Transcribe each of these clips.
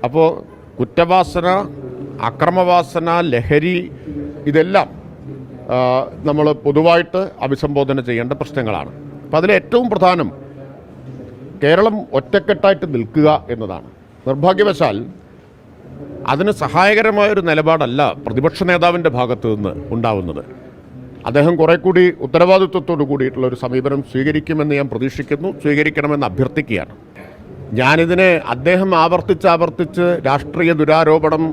അപ്പോൾ കുറ്റവാസന, അക്രമവാസന, ലഹരി ഇതെല്ലാം നമ്മൾ പൊതുവായിട്ട് അഭിസംബോധന ചെയ്യേണ്ട പ്രശ്നങ്ങളാണ്. അപ്പം അതിലേറ്റവും പ്രധാനം കേരളം ഒറ്റക്കെട്ടായിട്ട് നിൽക്കുക എന്നതാണ്. നിർഭാഗ്യവശാൽ അതിന് സഹായകരമായൊരു നിലപാടല്ല പ്രതിപക്ഷ നേതാവിൻ്റെ ഭാഗത്തു നിന്ന് ഉണ്ടാവുന്നത്. അദ്ദേഹം കുറെ കൂടി ഉത്തരവാദിത്വത്തോടു കൂടിയിട്ടുള്ള ഒരു സമീപനം സ്വീകരിക്കുമെന്ന് ഞാൻ പ്രതീക്ഷിക്കുന്നു, സ്വീകരിക്കണമെന്ന് അഭ്യർത്ഥിക്കുകയാണ്. ഞാനിതിനെ അദ്ദേഹം ആവർത്തിച്ച് രാഷ്ട്രീയ ദുരാരോപണം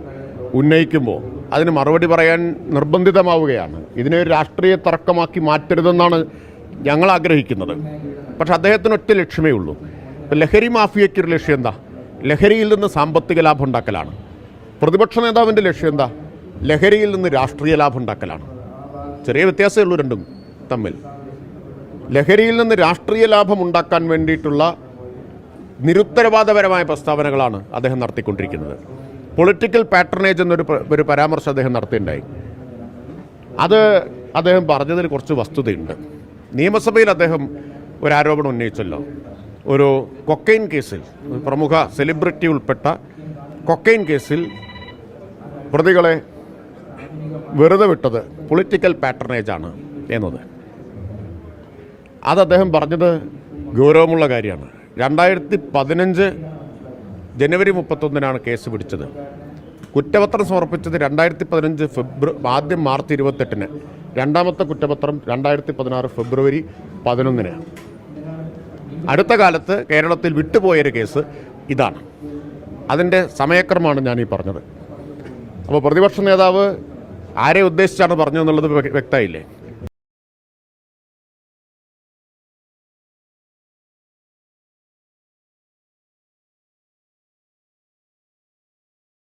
ഉന്നയിക്കുമ്പോൾ അതിന് മറുപടി പറയാൻ നിർബന്ധിതമാവുകയാണ്. ഇതിനെ ഒരു രാഷ്ട്രീയ തർക്കമാക്കി മാറ്റരുതെന്നാണ് ഞങ്ങൾ ആഗ്രഹിക്കുന്നത്. പക്ഷെ അദ്ദേഹത്തിന് ഒറ്റ ലക്ഷ്യമേ ഉള്ളൂ. ഇപ്പം ലഹരി മാഫിയയ്ക്കൊരു ലക്ഷ്യം എന്താ? ലഹരിയിൽ നിന്ന് സാമ്പത്തിക ലാഭം ഉണ്ടാക്കലാണ്. പ്രതിപക്ഷ നേതാവിൻ്റെ ലക്ഷ്യം എന്താ? ലഹരിയിൽ നിന്ന് രാഷ്ട്രീയ ലാഭം ഉണ്ടാക്കലാണ്. ചെറിയ വ്യത്യാസമേ ഉള്ളൂ രണ്ടും തമ്മിൽ. ലഹരിയിൽ നിന്ന് രാഷ്ട്രീയ ലാഭം ഉണ്ടാക്കാൻ വേണ്ടിയിട്ടുള്ള നിരുത്തരവാദപരമായ പ്രസ്താവനകളാണ് അദ്ദേഹം നടത്തിക്കൊണ്ടിരിക്കുന്നത്. പൊളിറ്റിക്കൽ പാട്രണേജ് എന്നൊരു പരാമർശം അദ്ദേഹം നടത്തിയിട്ടുണ്ടായി. അത് അദ്ദേഹം പറഞ്ഞതിൽ കുറച്ച് വസ്തുതയുണ്ട്. നിയമസഭയിൽ അദ്ദേഹം ഒരു ആരോപണം ഉന്നയിച്ചല്ലോ. ഒരു കൊക്കൈൻ കേസിൽ, പ്രമുഖ സെലിബ്രിറ്റി ഉൾപ്പെട്ട കൊക്കൈൻ കേസിൽ പ്രതികളെ വെറുതെ വിട്ടത് പൊളിറ്റിക്കൽ പാട്രണേജാണ് എന്നത്. അത് അദ്ദേഹം പറഞ്ഞത് ഗൗരവമുള്ള കാര്യമാണ്. 2015 ജനുവരി 31 കേസ് പിടിച്ചത്. കുറ്റപത്രം സമർപ്പിച്ചത് 2015 ആദ്യം മാർച്ച് 28, രണ്ടാമത്തെ കുറ്റപത്രം 2016 ഫെബ്രുവരി 11. അടുത്ത കാലത്ത് കേരളത്തിൽ വിട്ടുപോയൊരു കേസ് ഇതാണ്. അതിൻ്റെ സമയക്രമമാണ് ഞാനീ പറഞ്ഞത്. അപ്പോൾ പ്രതിപക്ഷ നേതാവ് ആരെ ഉദ്ദേശിച്ചാണ് പറഞ്ഞതെന്നുള്ളത് വ്യക്തമായില്ലേ?